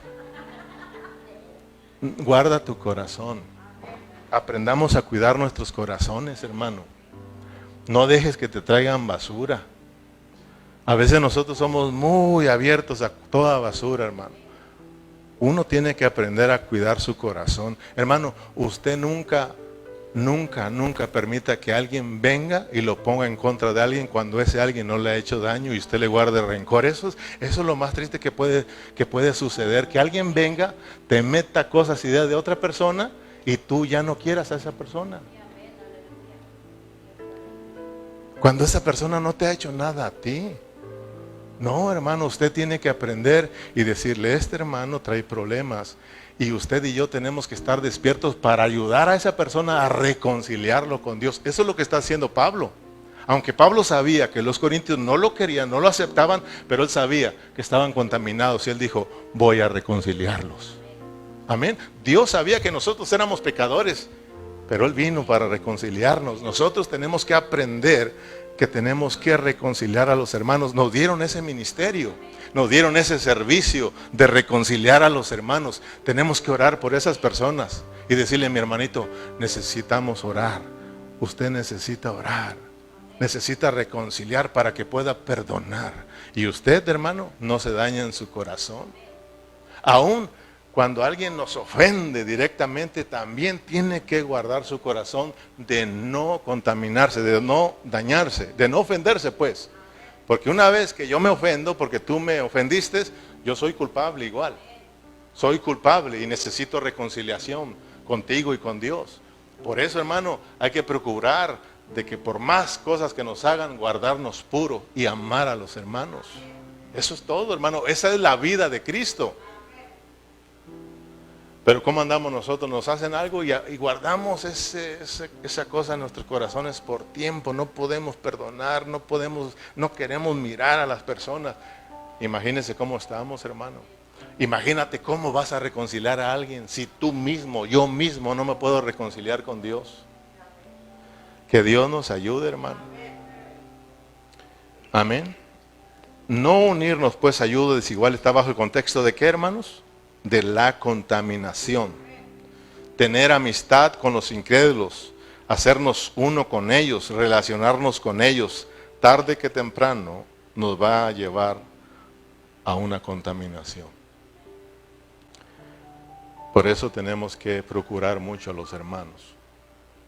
guarda tu corazón. Aprendamos a cuidar nuestros corazones, hermano. No dejes que te traigan basura. A veces nosotros somos muy abiertos a toda basura, hermano. Uno tiene que aprender a cuidar su corazón. Hermano, usted nunca Nunca, nunca permita que alguien venga y lo ponga en contra de alguien cuando ese alguien no le ha hecho daño y usted le guarde rencor. Eso es lo más triste que puede suceder. Que alguien venga, te meta cosas, ideas de otra persona y tú ya no quieras a esa persona. Cuando esa persona no te ha hecho nada a ti. No, hermano, usted tiene que aprender y decirle, este hermano trae problemas. Y usted y yo tenemos que estar despiertos para ayudar a esa persona a reconciliarlo con Dios. Eso es lo que está haciendo Pablo. Aunque Pablo sabía que los corintios no lo querían, no lo aceptaban, pero él sabía que estaban contaminados y él dijo, voy a reconciliarlos. Amén. Dios sabía que nosotros éramos pecadores, pero él vino para reconciliarnos. Nosotros tenemos que aprender que tenemos que reconciliar a los hermanos. Nos dieron ese ministerio, nos dieron ese servicio de reconciliar a los hermanos. Tenemos que orar por esas personas y decirle, mi hermanito, necesitamos orar. Usted necesita orar, necesita reconciliar para que pueda perdonar. Y usted, hermano, no se daña en su corazón. Aún cuando alguien nos ofende directamente, también tiene que guardar su corazón de no contaminarse, de no dañarse, de no ofenderse pues. Porque una vez que yo me ofendo, porque tú me ofendiste, yo soy culpable igual. Soy culpable y necesito reconciliación contigo y con Dios. Por eso, hermano, hay que procurar de que por más cosas que nos hagan, guardarnos puro y amar a los hermanos. Eso es todo, hermano. Esa es la vida de Cristo. Pero ¿cómo andamos nosotros? Nos hacen algo y guardamos esa cosa en nuestros corazones por tiempo. No podemos perdonar, no queremos mirar a las personas. Imagínense cómo estamos, hermano. Imagínate cómo vas a reconciliar a alguien si tú mismo, yo mismo no me puedo reconciliar con Dios. Que Dios nos ayude, hermano. Amén. No unirnos pues a ayuda desigual está bajo el contexto de ¿qué, hermanos? De la contaminación. Tener amistad con los incrédulos, hacernos uno con ellos, relacionarnos con ellos, tarde que temprano nos va a llevar a una contaminación. Por eso tenemos que procurar mucho a los hermanos,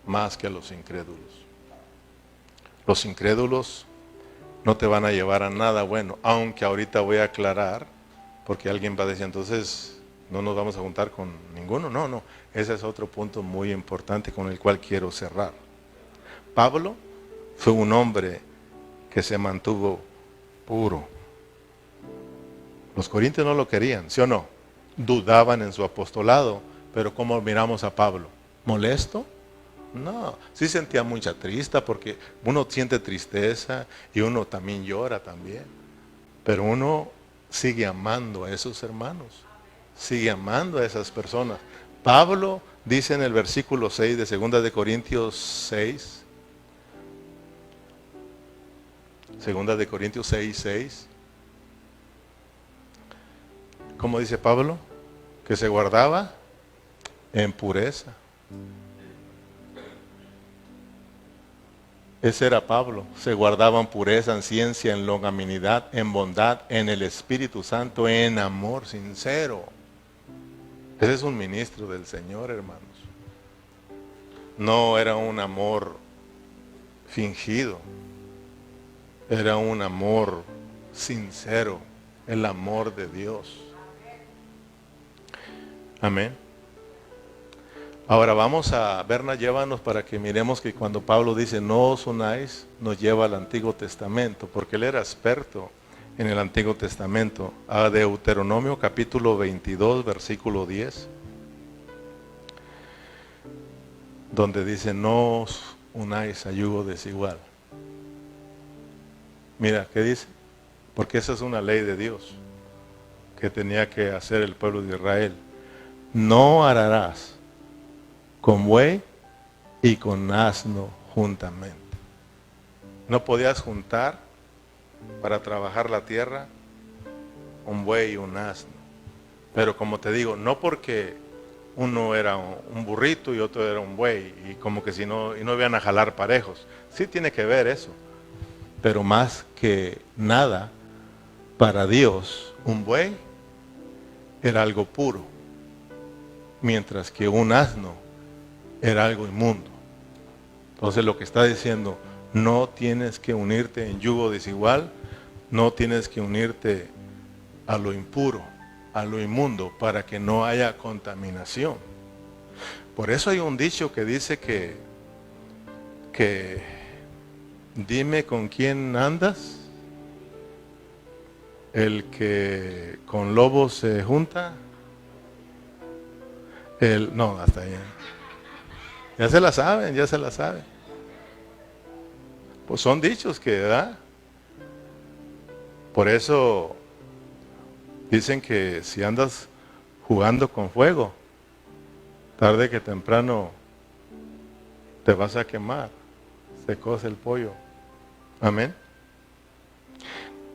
más que a los incrédulos. Los incrédulos no te van a llevar a nada bueno, aunque ahorita voy a aclarar, porque alguien va a decir, entonces no nos vamos a juntar con ninguno. No, ese es otro punto muy importante con el cual quiero cerrar. Pablo fue un hombre que se mantuvo puro. Los corintios no lo querían, ¿sí o no? Dudaban en su apostolado, pero ¿cómo miramos a Pablo? ¿Molesto? No, sí sentía mucha tristeza, porque uno siente tristeza y uno también llora también. Pero uno sigue amando a esos hermanos, sigue amando a esas personas. Pablo dice en el versículo 6 de 2 de Corintios 6, 2 de Corintios 6, ¿cómo dice Pablo? Que se guardaba en pureza. Ese era Pablo, se guardaba en pureza, en ciencia, en longanimidad, en bondad, en el Espíritu Santo, en amor sincero. Ese es un ministro del Señor, hermanos. No era un amor fingido, era un amor sincero, el amor de Dios. Amén. Ahora vamos a, Berna, llévanos para que miremos que cuando Pablo dice no os unáis, nos lleva al Antiguo Testamento, porque él era experto en el Antiguo Testamento. A Deuteronomio capítulo 22, versículo 10, donde dice no os unáis a yugo desigual. Mira, ¿qué dice? Porque esa es una ley de Dios que tenía que hacer el pueblo de Israel. No ararás con buey y con asno juntamente. No podías juntar para trabajar la tierra un buey y un asno. Pero como te digo, no porque uno era un burrito y otro era un buey, y como que si no, y no iban a jalar parejos. Sí tiene que ver eso. Pero más que nada, para Dios, un buey era algo puro, mientras que un asno era algo inmundo. Entonces lo que está diciendo, no tienes que unirte en yugo desigual, no tienes que unirte a lo impuro, a lo inmundo, para que no haya contaminación. Por eso hay un dicho que dice que dime con quién andas, el que con lobos se junta, no, hasta ahí. Ya se la saben, ya se la saben. Pues son dichos que, ¿verdad? Por eso dicen que si andas jugando con fuego, tarde que temprano te vas a quemar, se cose el pollo. Amén.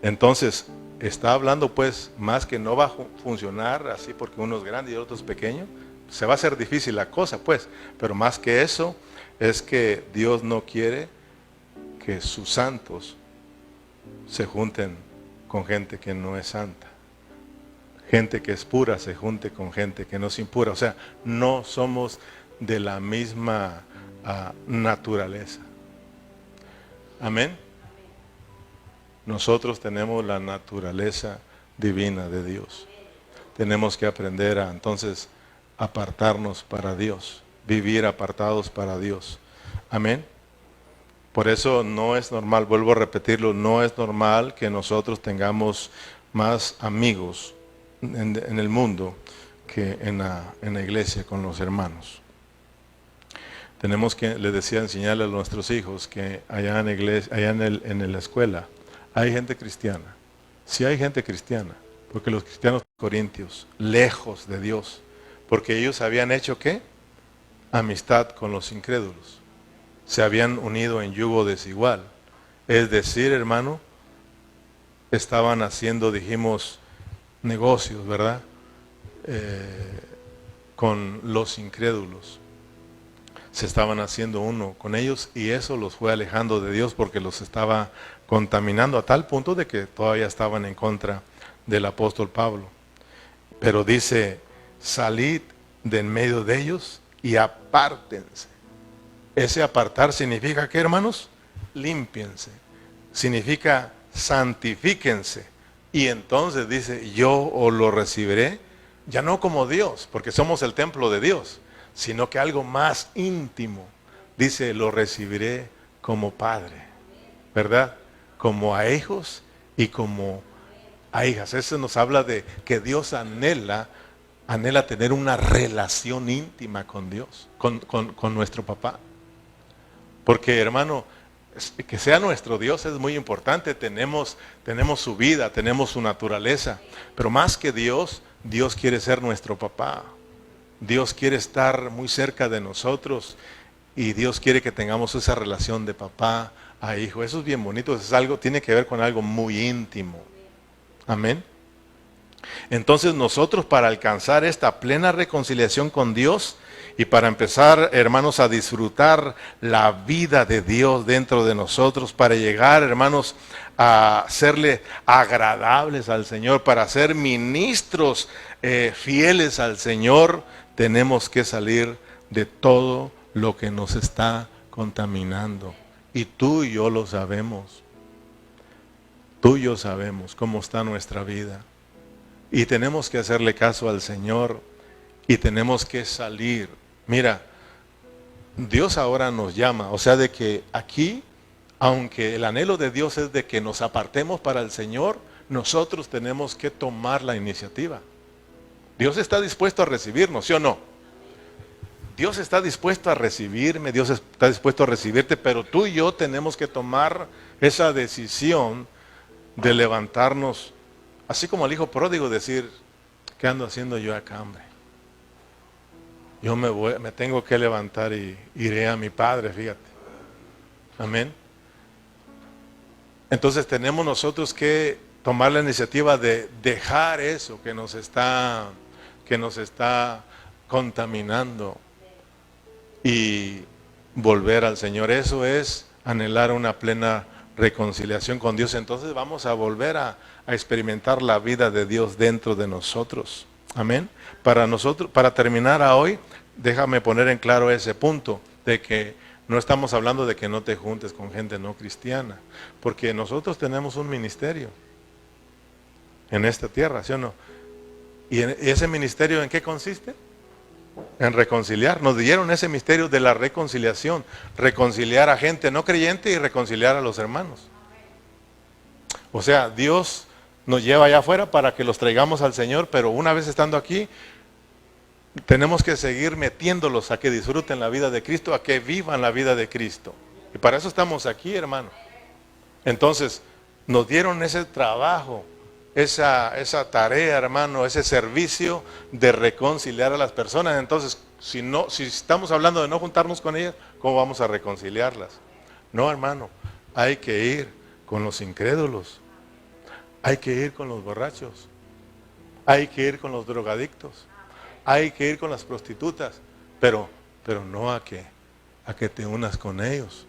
Entonces, está hablando pues más que no va a funcionar así porque uno es grande y el otro es pequeño. Se va a hacer difícil la cosa pues, pero más que eso es que Dios no quiere que sus santos se junten con gente que no es santa. Gente que es pura se junte con gente que no es impura. O sea, no somos de la misma naturaleza. Amén. Nosotros tenemos la naturaleza divina de Dios. Tenemos que aprender a entonces apartarnos para Dios, vivir apartados para Dios. Amén. Por eso no es normal, vuelvo a repetirlo, no es normal que nosotros tengamos más amigos en el mundo que en la iglesia con los hermanos. Tenemos que, les decía, enseñarle a nuestros hijos que allá en la iglesia, allá en la escuela, hay gente cristiana. Sí hay gente cristiana, porque los cristianos corintios, lejos de Dios, porque ellos habían hecho ¿qué? Amistad con los incrédulos. Se habían unido en yugo desigual. Es decir, hermano, estaban haciendo, dijimos, negocios, ¿verdad? Con los incrédulos. Se estaban haciendo uno con ellos y eso los fue alejando de Dios porque los estaba contaminando a tal punto de que todavía estaban en contra del apóstol Pablo. Pero dice, salid de en medio de ellos y apártense. Ese apartar significa ¿qué, hermanos? Límpiense. Significa santifíquense. Y entonces dice, yo os lo recibiré, ya no como Dios, porque somos el templo de Dios, sino que algo más íntimo. Dice, lo recibiré como Padre, ¿verdad? Como a hijos y como a hijas. Eso nos habla de que Dios anhela tener una relación íntima con Dios, con nuestro papá. Porque, hermano, que sea nuestro Dios es muy importante. Tenemos su vida, tenemos su naturaleza. Pero más que Dios, Dios quiere ser nuestro papá. Dios quiere estar muy cerca de nosotros. Y Dios quiere que tengamos esa relación de papá a hijo. Eso es bien bonito. Es algo, tiene que ver con algo muy íntimo. Amén. Entonces nosotros, para alcanzar esta plena reconciliación con Dios y para empezar, hermanos, a disfrutar la vida de Dios dentro de nosotros, para llegar, hermanos, a serle agradables al Señor, para ser ministros fieles al Señor, tenemos que salir de todo lo que nos está contaminando. Y tú y yo lo sabemos. Tú y yo sabemos cómo está nuestra vida. Y tenemos que hacerle caso al Señor y tenemos que salir. Mira, Dios ahora nos llama, o sea, de que aquí, aunque el anhelo de Dios es de que nos apartemos para el Señor, nosotros tenemos que tomar la iniciativa. Dios está dispuesto a recibirnos, ¿sí o no? Dios está dispuesto a recibirme, Dios está dispuesto a recibirte, pero tú y yo tenemos que tomar esa decisión de levantarnos. Así como el hijo pródigo, decir, ¿qué ando haciendo yo acá, hombre? Yo me tengo que levantar y iré a mi padre, fíjate. Amén. Entonces tenemos nosotros que tomar la iniciativa de dejar eso que nos está contaminando y volver al Señor. Eso es anhelar una plena reconciliación con Dios. Entonces vamos a volver a experimentar la vida de Dios dentro de nosotros. Amén. Para terminar a hoy, déjame poner en claro ese punto de que No estamos hablando de que no te juntes con gente no cristiana, porque nosotros tenemos un ministerio en esta tierra, ¿sí o no? ¿Y ese ministerio en qué consiste? En reconciliar. Nos dieron ese misterio de la reconciliación, reconciliar a gente no creyente y reconciliar a los hermanos. O sea, Dios nos lleva allá afuera para que los traigamos al Señor, pero una vez estando aquí, tenemos que seguir metiéndolos a que disfruten la vida de Cristo, a que vivan la vida de Cristo. Y para eso estamos aquí, hermano. Entonces, nos dieron ese trabajo, esa tarea, hermano, ese servicio de reconciliar a las personas. Entonces, si estamos hablando de no juntarnos con ellas, ¿cómo vamos a reconciliarlas? No, hermano, hay que ir con los incrédulos, hay que ir con los borrachos, hay que ir con los drogadictos, hay que ir con las prostitutas, pero no a que te unas con ellos.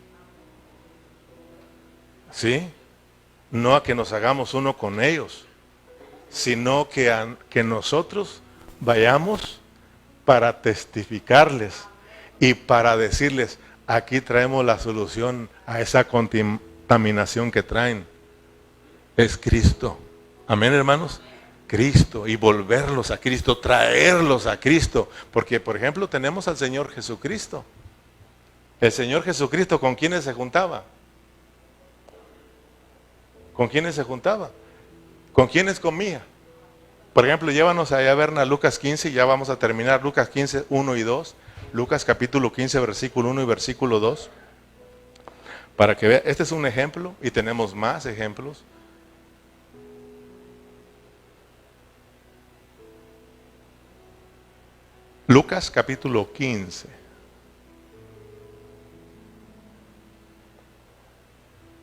¿Sí? No a que nos hagamos uno con ellos, sino que nosotros vayamos para testificarles y para decirles, aquí traemos la solución a esa contaminación que traen. Es Cristo. Amén, hermanos. Cristo, y volverlos a Cristo, traerlos a Cristo. Porque, por ejemplo, tenemos al Señor Jesucristo. El Señor Jesucristo, ¿con quiénes se juntaba? ¿Con quiénes se juntaba? ¿Con quiénes comía? Por ejemplo, llévanos allá a ver a Lucas 15, y ya vamos a terminar. Lucas 15, 1 y 2. Lucas capítulo 15, versículo 1 y versículo 2. Para que vean, este es un ejemplo, y tenemos más ejemplos. Lucas capítulo 15.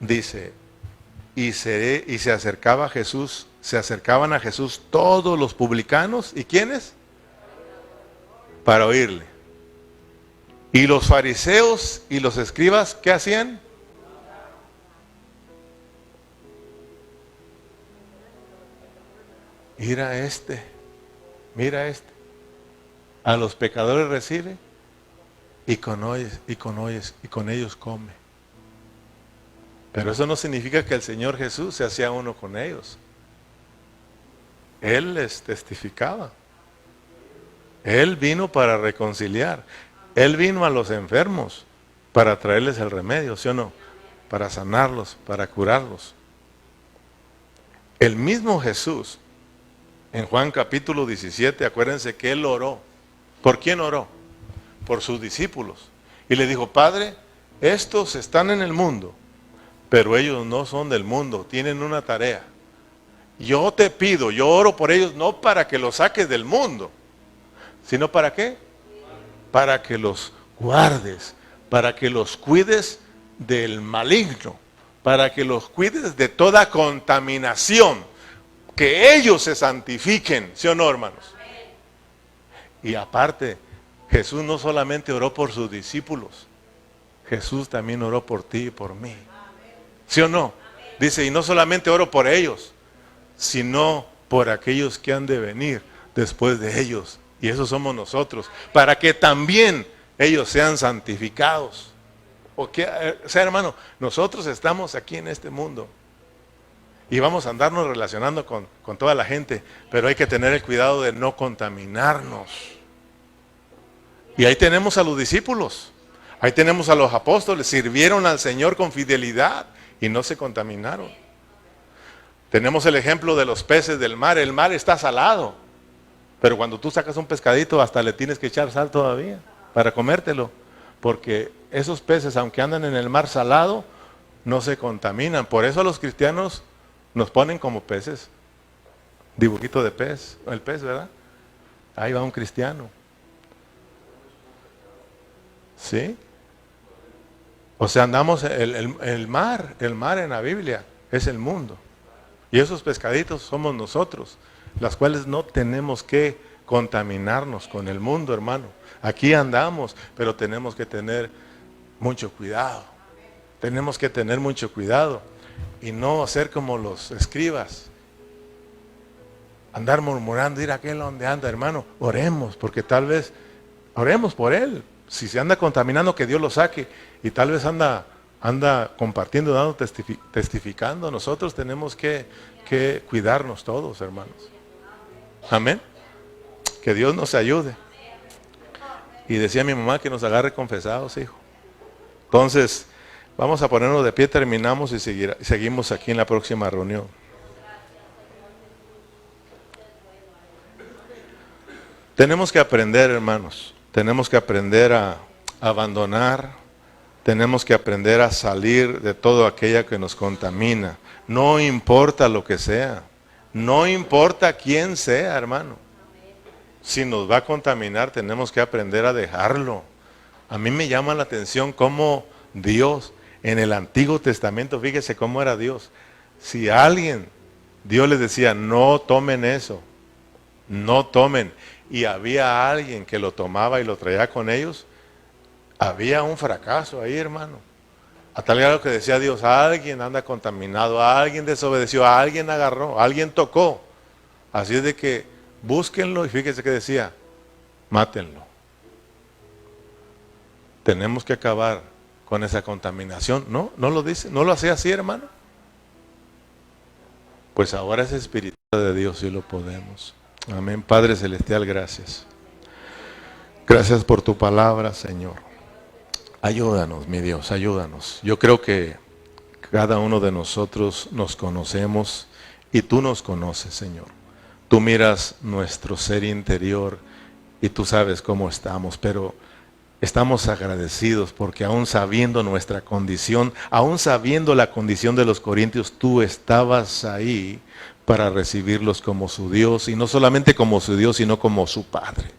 Dice, y se acercaban a Jesús todos los publicanos, ¿y quiénes? Para oírle. Y los fariseos y los escribas, ¿qué hacían? Mira este. A los pecadores recibe y con ellos come. Pero eso no significa que el Señor Jesús se hacía uno con ellos. Él les testificaba. Él vino para reconciliar. Él vino a los enfermos para traerles el remedio, ¿sí o no? Para sanarlos, para curarlos. El mismo Jesús, en Juan capítulo 17, acuérdense que Él oró. ¿Por quién oró? Por sus discípulos. Y le dijo, Padre, estos están en el mundo, pero ellos no son del mundo, tienen una tarea. Yo te pido, yo oro por ellos, no para que los saques del mundo, sino ¿para qué? Para que los guardes, para que los cuides del maligno, para que los cuides de toda contaminación, que ellos se santifiquen, ¿sí o no, hermanos? Y aparte, Jesús no solamente oró por sus discípulos, Jesús también oró por ti y por mí. ¿Sí o no? Dice, y no solamente oro por ellos, sino por aquellos que han de venir después de ellos. Y esos somos nosotros, para que también ellos sean santificados. O sea, hermano, nosotros estamos aquí en este mundo y vamos a andarnos relacionando con toda la gente, pero hay que tener el cuidado de no contaminarnos. Y ahí tenemos a los discípulos, ahí tenemos a los apóstoles, sirvieron al Señor con fidelidad y no se contaminaron. Tenemos el ejemplo de los peces del mar. El mar está salado, pero cuando tú sacas un pescadito hasta le tienes que echar sal todavía para comértelo, porque esos peces, aunque andan en el mar salado, no se contaminan. Por eso a los cristianos nos ponen como peces, dibujito de pez, el pez, ¿verdad? Ahí va un cristiano. ¿Sí? O sea, andamos, el mar en la Biblia es el mundo. Y esos pescaditos somos nosotros, las cuales no tenemos que contaminarnos con el mundo, hermano. Aquí andamos, pero tenemos que tener mucho cuidado. Tenemos que tener mucho cuidado y no hacer como los escribas. Andar murmurando, ir a aquel donde anda, hermano. Oremos, porque tal vez, oremos por él, Si se anda contaminando, que Dios lo saque. Y tal vez anda compartiendo, dando, testificando. Nosotros tenemos que cuidarnos todos, hermanos. Amén. Que Dios nos ayude. Y decía mi mamá que nos agarre confesados, hijo. Entonces, vamos a ponernos de pie, terminamos y seguimos aquí en la próxima reunión. Tenemos que aprender, hermanos. Tenemos que aprender a abandonar. Tenemos que aprender a salir de todo aquello que nos contamina. No importa lo que sea. No importa quién sea, hermano. Si nos va a contaminar, tenemos que aprender a dejarlo. A mí me llama la atención cómo Dios, en el Antiguo Testamento, fíjese cómo era Dios. Si a alguien, Dios les decía, no tomen eso, no tomen, y había alguien que lo tomaba y lo traía con ellos, había un fracaso ahí, hermano. A tal grado que decía Dios, alguien anda contaminado, alguien desobedeció, alguien agarró, alguien tocó. Así es de que búsquenlo y fíjense que decía, mátenlo. Tenemos que acabar con esa contaminación. No lo dice, no lo hacía así, hermano. Pues ahora es Espíritu de Dios y lo podemos. Amén. Padre Celestial, gracias. Gracias por tu palabra, Señor. Ayúdanos, mi Dios, ayúdanos. Yo creo que cada uno de nosotros nos conocemos y tú nos conoces, Señor. Tú miras nuestro ser interior y tú sabes cómo estamos, pero estamos agradecidos porque aún sabiendo nuestra condición, aún sabiendo la condición de los corintios, tú estabas ahí para recibirlos como su Dios, y no solamente como su Dios, sino como su Padre.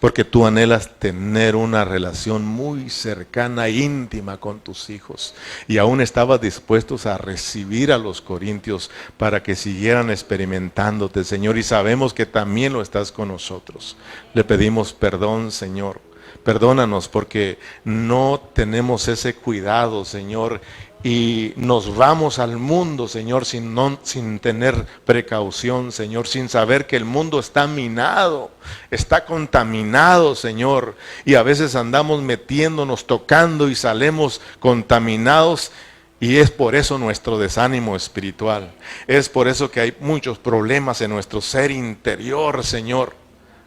Porque tú anhelas tener una relación muy cercana, íntima con tus hijos. Y aún estabas dispuestos a recibir a los corintios para que siguieran experimentándote, Señor. Y sabemos que también lo estás con nosotros. Le pedimos perdón, Señor. Perdónanos porque no tenemos ese cuidado, Señor. Y nos vamos al mundo, Señor, sin tener precaución, Señor, sin saber que el mundo está minado, está contaminado, Señor. Y a veces andamos metiéndonos, tocando y salimos contaminados. Y es por eso nuestro desánimo espiritual. Es por eso que hay muchos problemas en nuestro ser interior, Señor.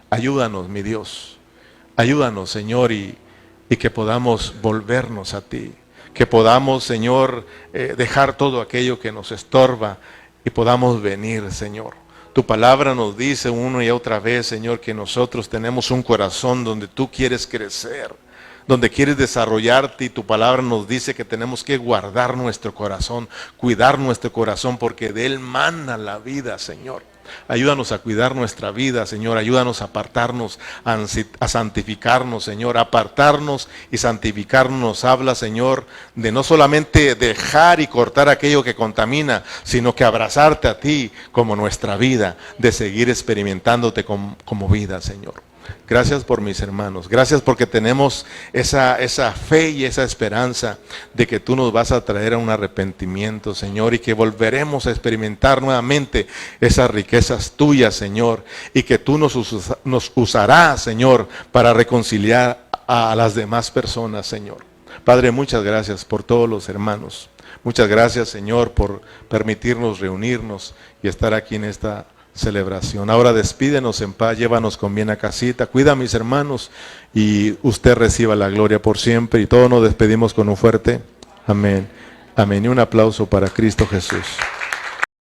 Ayúdanos, mi Dios. Ayúdanos, Señor, y que podamos volvernos a ti. Que podamos, Señor, dejar todo aquello que nos estorba y podamos venir, Señor. Tu palabra nos dice una y otra vez, Señor, que nosotros tenemos un corazón donde tú quieres crecer, donde quieres desarrollarte, y tu palabra nos dice que tenemos que guardar nuestro corazón, cuidar nuestro corazón, porque de él mana la vida, Señor. Ayúdanos a cuidar nuestra vida, Señor. Ayúdanos a apartarnos, a santificarnos, Señor. Apartarnos y santificarnos. Habla, Señor, de no solamente dejar y cortar aquello que contamina, sino que abrazarte a ti como nuestra vida, de seguir experimentándote como vida, Señor. Gracias por mis hermanos. Gracias porque tenemos esa fe y esa esperanza de que tú nos vas a traer a un arrepentimiento, Señor, y que volveremos a experimentar nuevamente esas riquezas tuyas, Señor, y que tú nos usarás, Señor, para reconciliar a las demás personas, Señor. Padre, muchas gracias por todos los hermanos. Muchas gracias, Señor, por permitirnos reunirnos y estar aquí en esta celebración. Ahora despídenos en paz, llévanos con bien a casita, cuida a mis hermanos y usted reciba la gloria por siempre. Y todos nos despedimos con un fuerte amén. Amén. Y un aplauso para Cristo Jesús.